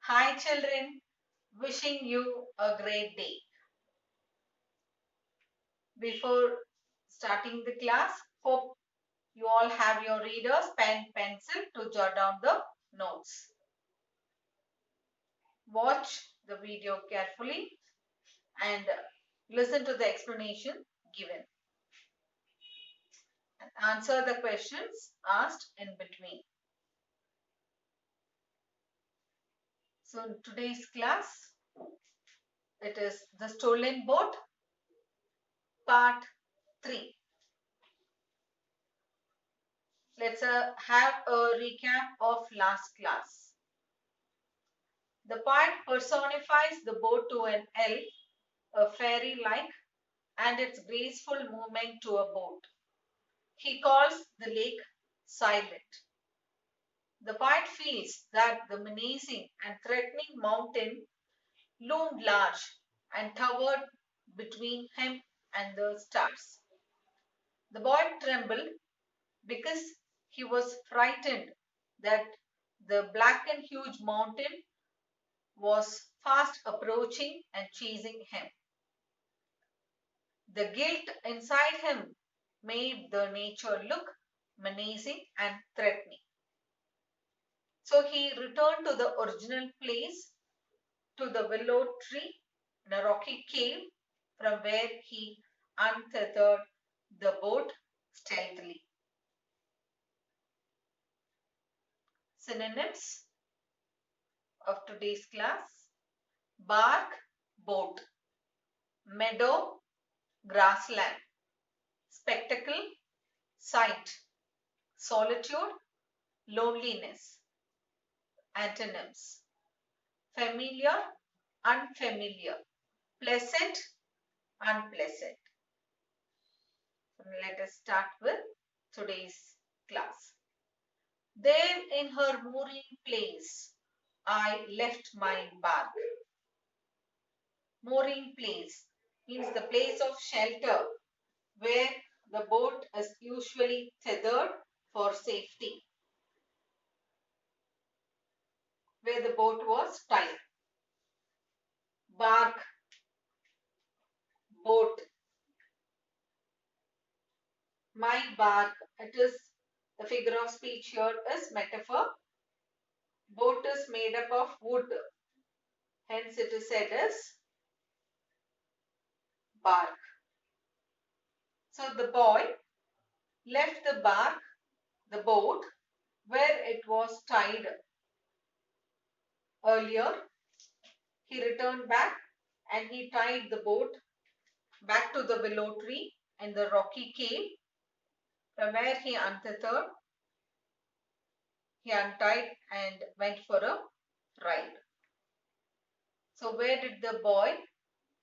Hi children, wishing you a great day. Before starting the class, hope you all have your readers, pen, pencil to jot down the notes. Watch the video carefully and listen to the explanation given. And answer the questions asked in between. So in today's class, it is the stolen boat, part 3. Let's have a recap of last class. The part personifies the boat to an elf, a fairy-like, and its graceful movement to a boat. He calls the lake silent. The poet feels that the menacing and threatening mountain loomed large and towered between him and the stars. The boy trembled because he was frightened that the black and huge mountain was fast approaching and chasing him. The guilt inside him made the nature look menacing and threatening. So he returned to the original place, to the willow tree in a rocky cave, from where he untethered the boat stealthily. Synonyms of today's class: bark, boat; meadow, grassland; spectacle, sight; solitude, loneliness. Antonyms: familiar, unfamiliar; pleasant, unpleasant. Let us start with today's class. There in her mooring place, I left my bark. Mooring place means the place of shelter where the boat is usually tethered for safety, where the boat was tied. Bark, boat. My bark, it is the figure of speech here is metaphor. Boat is made up of wood, hence it is said as bark. So the boy left the bark, the boat, where it was tied earlier. He returned back and he tied the boat back to the willow tree in the rocky cave, from where he untethered. He untied and went for a ride. So where did the boy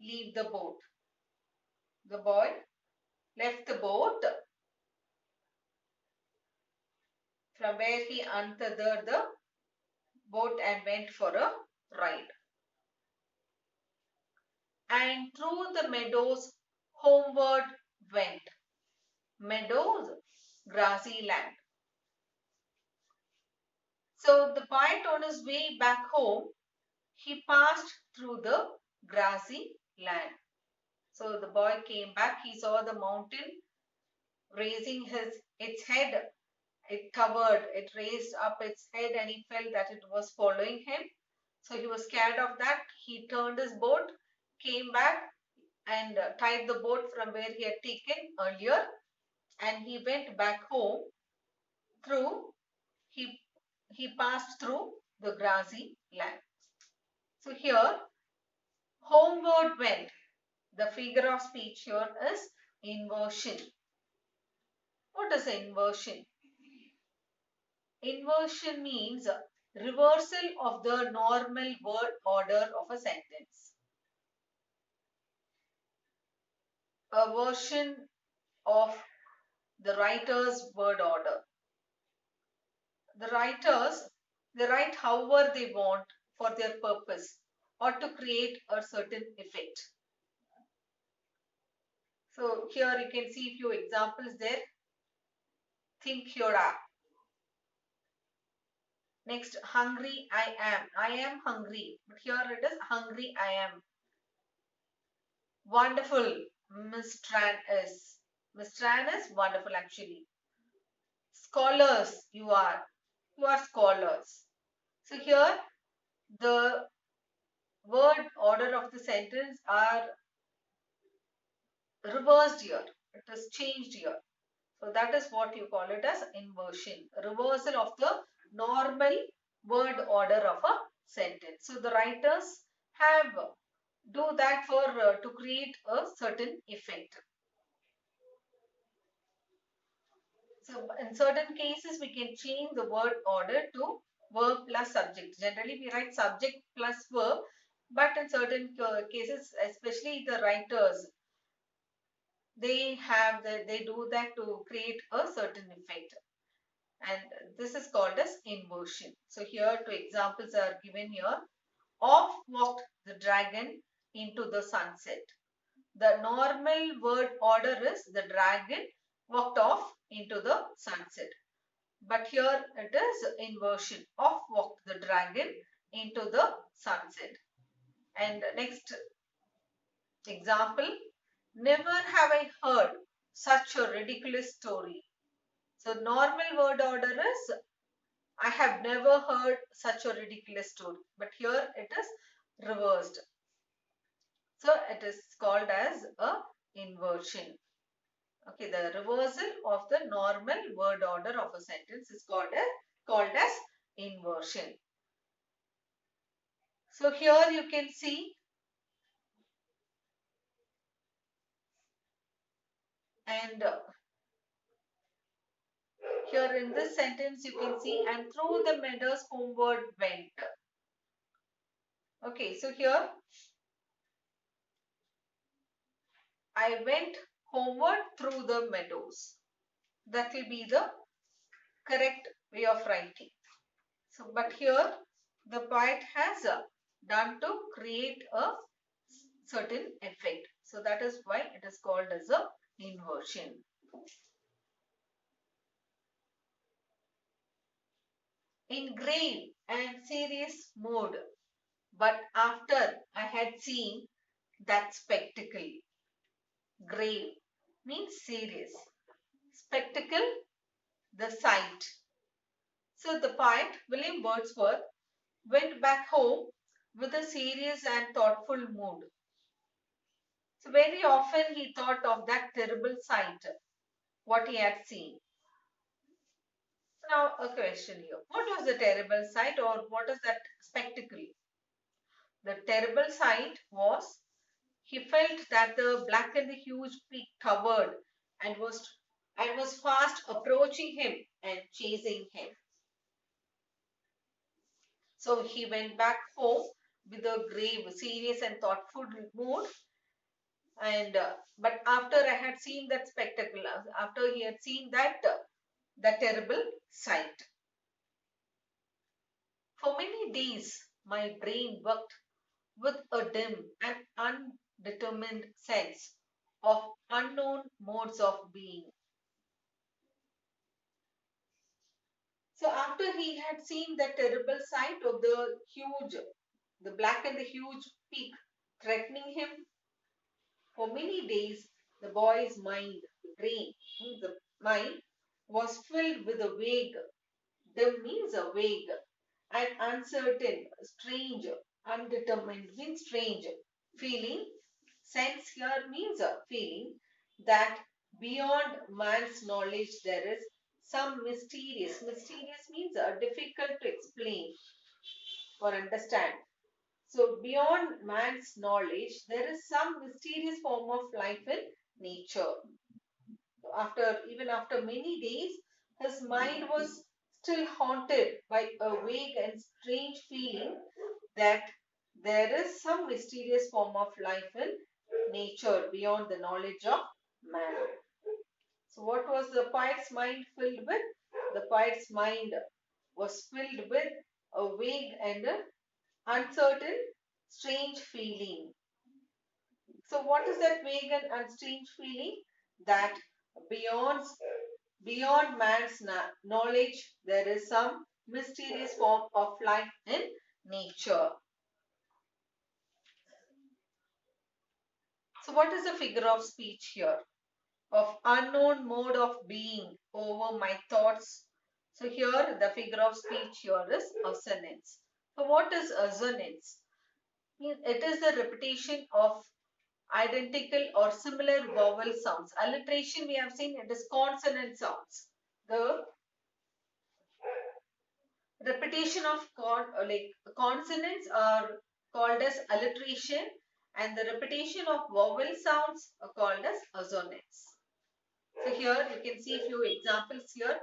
leave the boat? The boy left the boat from where he untethered the boat and went for a ride. And through the meadows homeward went. Meadows, grassy land. So the poet, on his way back home, he passed through the grassy land. So the boy came back, he saw the mountain raising its head. It raised up its head and he felt that it was following him. So he was scared of that. He turned his boat, came back and tied the boat from where he had taken earlier, and he went back home through, he passed through the grassy land. So here, homeward went. The figure of speech here is inversion. What is inversion? Inversion means reversal of the normal word order of a sentence. A version of the writer's word order. The writers, they write however they want for their purpose or to create a certain effect. So here you can see a few examples there. Think here are. Next, hungry I am. I am hungry. But here it is hungry I am. Wonderful. Miss Tran is. Miss Tran is wonderful actually. Scholars you are. You are scholars. So here the word order of the sentence are reversed here. It is changed here. So that is what you call it as inversion. Reversal of the normal word order of a sentence. So the writers have do that for to create a certain effect. So in certain cases we can change the word order to verb plus subject. Generally we write subject plus verb, but in certain cases, especially the writers, they do that to create a certain effect, and this is called as inversion. So here two examples are given here. Off walked the dragon into the sunset. The normal word order is the dragon walked off into the sunset, but here it is inversion. Off walked the dragon into the sunset. And next example, never have I heard such a ridiculous story. So normal word order is I have never heard such a ridiculous story, but here it is reversed. So it is called as a inversion. Okay, the reversal of the normal word order of a sentence is called as inversion. So here you can see, and here in this sentence you can see, and through the meadows homeward went. Okay, so here I went homeward through the meadows. That will be the correct way of writing. So, but here the poet has done to create a certain effect. So that is why it is called as a inversion. In grave and serious mood, but after I had seen that spectacle. Grave means serious. Spectacle, the sight. So the poet William Wordsworth went back home with a serious and thoughtful mood. So very often he thought of that terrible sight, what he had seen. Now a question here. What was the terrible sight, or what is that spectacle? The terrible sight was he felt that the black and the huge peak towered and was fast approaching him and chasing him. So he went back home with a grave, serious and thoughtful mood, and but after I had seen that spectacle, after he had seen that terrible sight. For many days my brain worked with a dim and undetermined sense of unknown modes of being. So after he had seen the terrible sight of the black and the huge peak threatening him, for many days the boy's mind, the brain, the mind was filled with a vague, dim means a vague, and uncertain, strange, undetermined means strange, feeling. Sense here means a feeling that beyond man's knowledge there is some mysterious. Mysterious means difficult to explain or understand. So beyond man's knowledge, there is some mysterious form of life in nature. Even after many days, his mind was still haunted by a vague and strange feeling that there is some mysterious form of life in nature beyond the knowledge of man. So what was the poet's mind filled with? The poet's mind was filled with a vague and uncertain, strange feeling. So what is that vague and strange feeling? That beyond beyond man's knowledge there is some mysterious form of life in nature. So what is the figure of speech here? Of unknown mode of being over my thoughts. So here the figure of speech here is assonance. So what is assonance? It is the repetition of identical or similar vowel sounds. Alliteration we have seen, it is consonant sounds. The repetition of consonants are called as alliteration, and the repetition of vowel sounds are called as assonance. So here you can see a few examples here.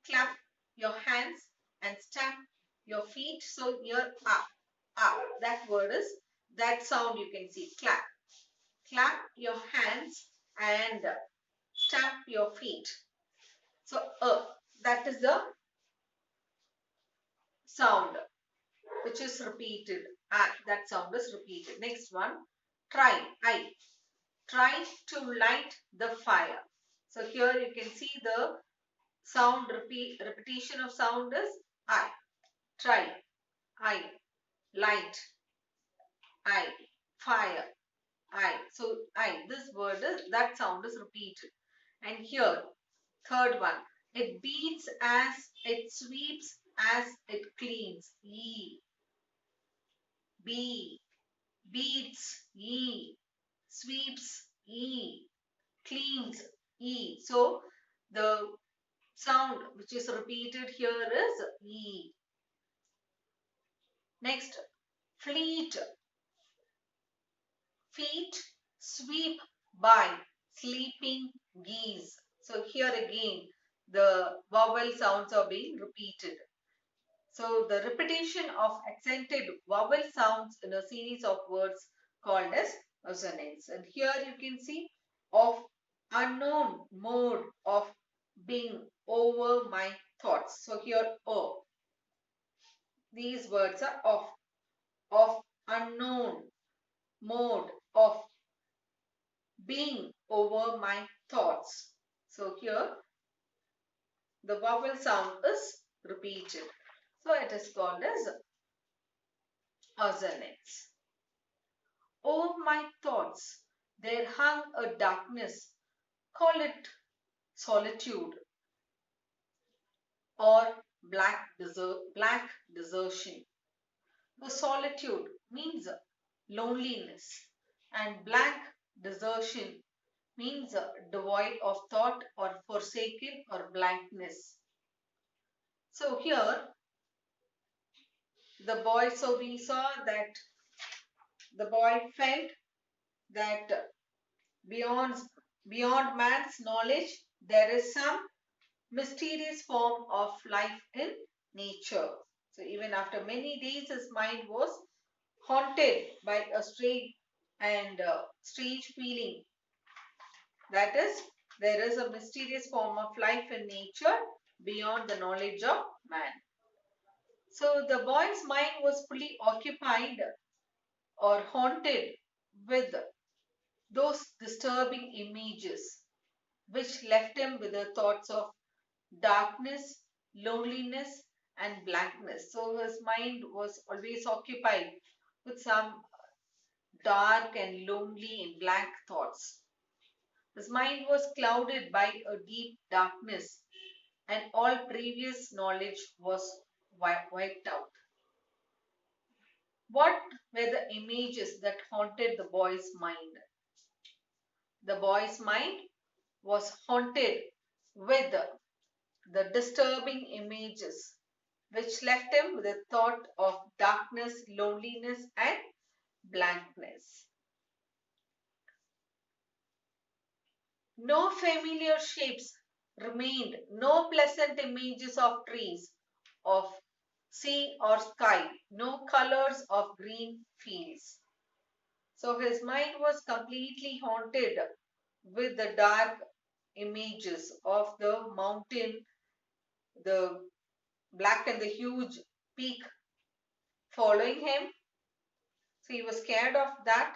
Clap your hands and stamp your feet. So here that word is, that sound you can see, clap. Clap your hands and stamp your feet. So that is the sound which is repeated. That sound is repeated. Next one, try. Try to light the fire. So here you can see the sound repetition of sound is I. Try, I, light, I, fire, I. So I, this word is, that sound is repeated. And here, third one, it beats as it sweeps as it cleans. E, B, beats, E, sweeps, E, cleans, E. So the sound which is repeated here is E. Next, fleet. Feet sweep by sleeping geese. So here again the vowel sounds are being repeated. So the repetition of accented vowel sounds in a series of words called as assonance. And here you can see of unknown mode of being over my thoughts. So here oh, these words are of unknown mode of being over my thoughts. So here the vowel sound is repeated. So it is called as assonance. Over my thoughts there hung a darkness, call it solitude or black desertion. The solitude means loneliness, and black desertion means devoid of thought or forsaken or blankness. So here the boy, so we saw that the boy felt that beyond, beyond man's knowledge there is some mysterious form of life in nature. So even after many days his mind was haunted by a strange feeling. That is, there is a mysterious form of life in nature beyond the knowledge of man. So the boy's mind was fully occupied or haunted with those disturbing images which left him with the thoughts of darkness, loneliness, and blankness. So his mind was always occupied with some dark and lonely and blank thoughts. His mind was clouded by a deep darkness, and all previous knowledge was wiped out. What were the images that haunted the boy's mind? The boy's mind was haunted with the disturbing images which left him with a thought of darkness, loneliness, and blankness. No familiar shapes remained, no pleasant images of trees, of sea or sky, no colors of green fields. So his mind was completely haunted with the dark images of the mountain, the black and the huge peak following him. So he was scared of that.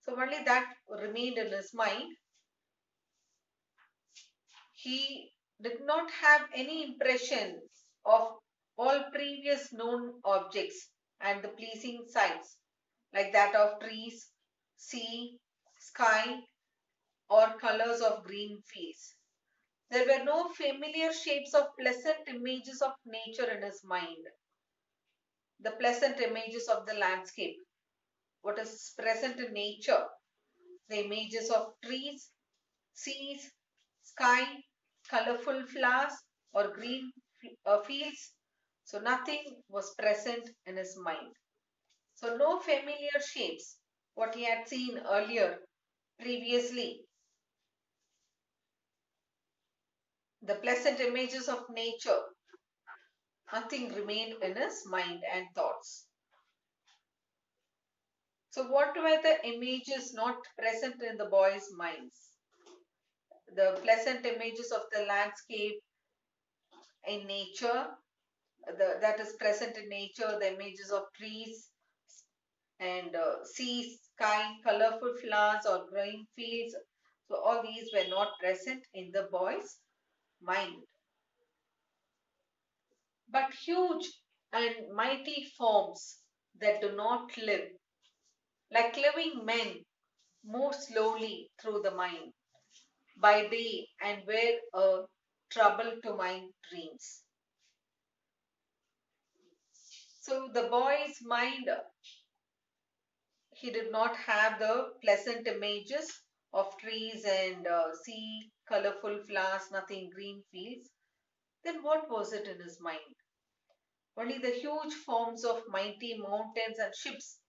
So only that remained in his mind. He did not have any impression of all previous known objects and the pleasing sights like that of trees, sea, sky, or colors of green fields. There were no familiar shapes of pleasant images of nature in his mind. The pleasant images of the landscape, what is present in nature, the images of trees, seas, sky, colorful flowers, or green fields. So nothing was present in his mind. So no familiar shapes, what he had seen earlier, previously. The pleasant images of nature, nothing remained in his mind and thoughts. So what were the images not present in the boy's minds? The pleasant images of the landscape in nature, that is present in nature, the images of trees and sea, sky, colorful flowers or green fields. So all these were not present in the boy's mind. But huge and mighty forms that do not live, like living men, move slowly through the mind by day and were a trouble to my dreams. So the boy's mind, he did not have the pleasant images of trees and sea, colorful flowers, nothing green fields. Then what was it in his mind? Only the huge forms of mighty mountains and ships,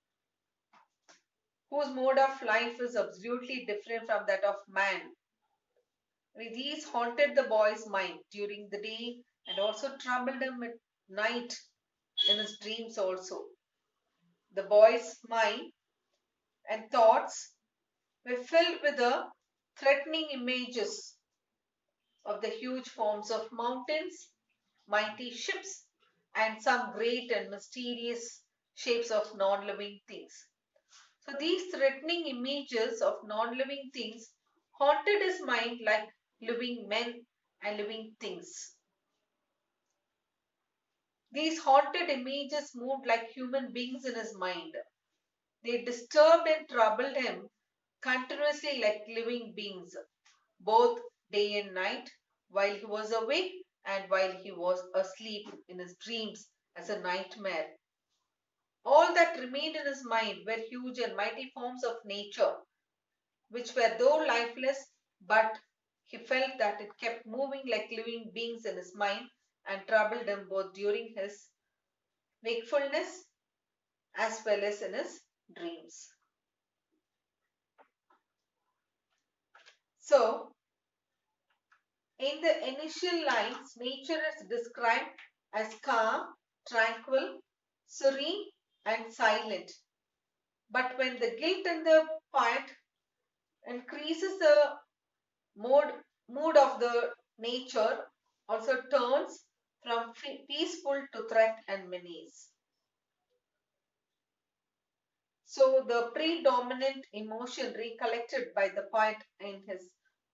whose mode of life is absolutely different from that of man. These haunted the boy's mind during the day and also troubled him at night in his dreams also. The boy's mind and thoughts were filled with the threatening images of the huge forms of mountains, mighty ships, and some great and mysterious shapes of non-living things. So these threatening images of non-living things haunted his mind like living men and living things. These haunted images moved like human beings in his mind. They disturbed and troubled him continuously like living beings, both day and night, while he was awake and while he was asleep in his dreams as a nightmare. All that remained in his mind were huge and mighty forms of nature, which were though lifeless, but he felt that it kept moving like living beings in his mind and troubled him both during his wakefulness as well as in his dreams. So, in the initial lines, nature is described as calm, tranquil, serene, and silent. But when the guilt in the poet increases, the mood of the nature also turns from peaceful to threat and menace. So the predominant emotion recollected by the poet in his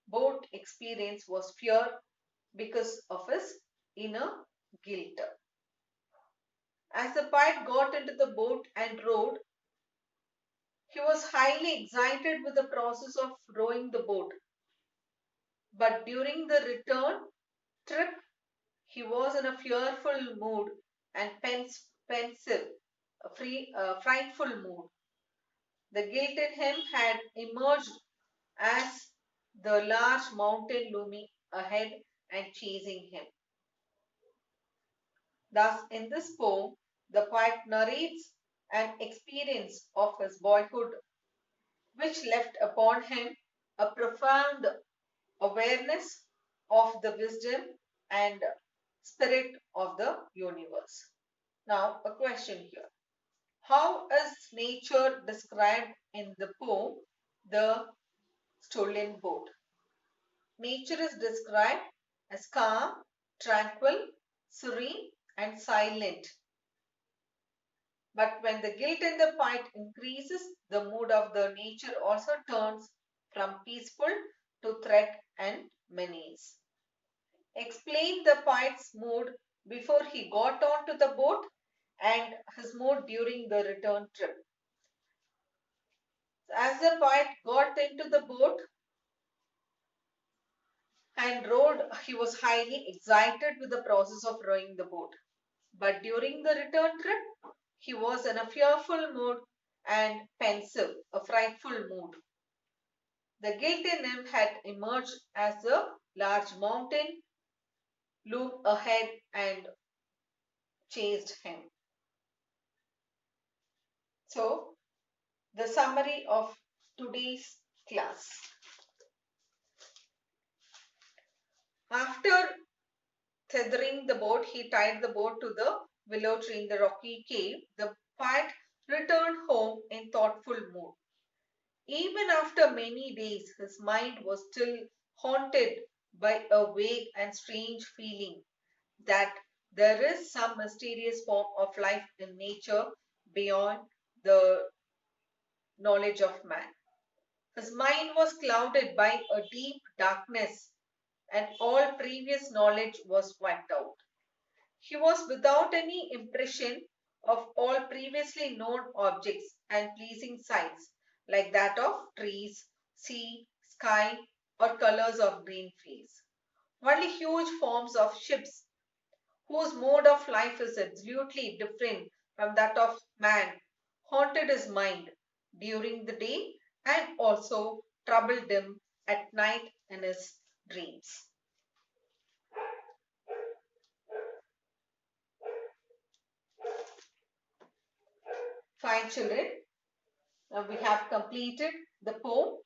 boat experience was fear because of his inner guilt. As the poet got into the boat and rowed, he was highly excited with the process of rowing the boat. But during the return trip, he was in a fearful mood and pensive, a frightful mood. The guilt in him had emerged as the large mountain looming ahead and chasing him. Thus, in this poem, the poet narrates an experience of his boyhood which left upon him a profound awareness of the wisdom and spirit of the universe. Now, a question here. How is nature described in the poem, The Stolen Boat? Nature is described as calm, tranquil, serene, and silent. But when the guilt in the fight increases, the mood of the nature also turns from peaceful to threat and menace. Explain the poet's mood before he got onto the boat and his mood during the return trip. As the poet got into the boat and rowed, he was highly excited with the process of rowing the boat. But during the return trip, he was in a fearful mood and pensive, a frightful mood. The guilt in him had emerged as a large mountain loomed ahead and chased him. So, the summary of today's class. After tethering the boat, he tied the boat to the willow tree in the rocky cave. The poet returned home in thoughtful mood. Even after many days, his mind was still haunted by a vague and strange feeling that there is some mysterious form of life in nature beyond the knowledge of man. His mind was clouded by a deep darkness, and all previous knowledge was wiped out. He was without any impression of all previously known objects and pleasing sights, like that of trees, sea, sky, or colors of green fields. Only huge forms of ships, whose mode of life is absolutely different from that of man, haunted his mind during the day and also troubled him at night in his dreams. Fine, children. Now we have completed the poem,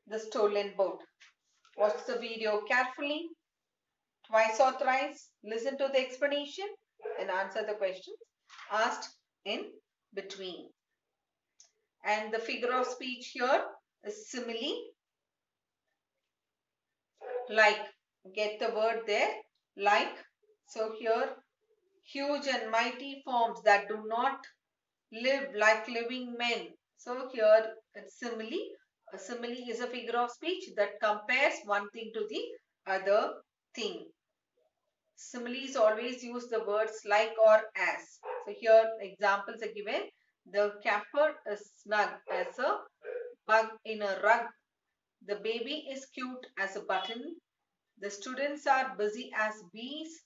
The Stolen Boat. Watch the video carefully, twice or thrice, listen to the explanation and answer the questions asked in between. And the figure of speech here is simile, like. Get the word there, like. So here, huge and mighty forms that do not live like living men. So here it's simile. A simile is a figure of speech that compares one thing to the other thing. Similes always use the words like or as. So here examples are given. The camper is snug as a bug in a rug. The baby is cute as a button. The students are busy as bees.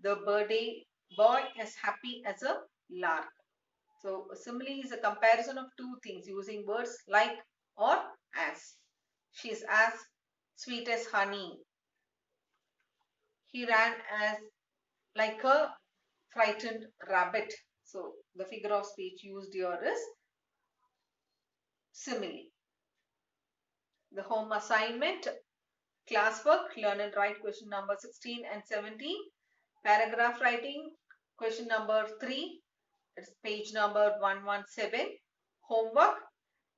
The birthday boy is happy as a lark. So a simile is a comparison of two things using words like or as. She is as sweet as honey. He ran as like a frightened rabbit. So the figure of speech used here is simile. The home assignment, classwork, learn and write question number 16 and 17. Paragraph writing, question number 3. It's page number 117. Homework,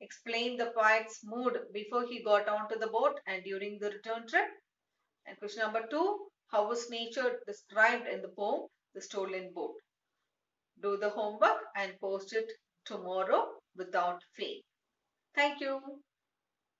explain the poet's mood before he got onto the boat and during the return trip. And question number 2, how was nature described in the poem, The Stolen Boat? Do the homework and post it tomorrow without fail. Thank you.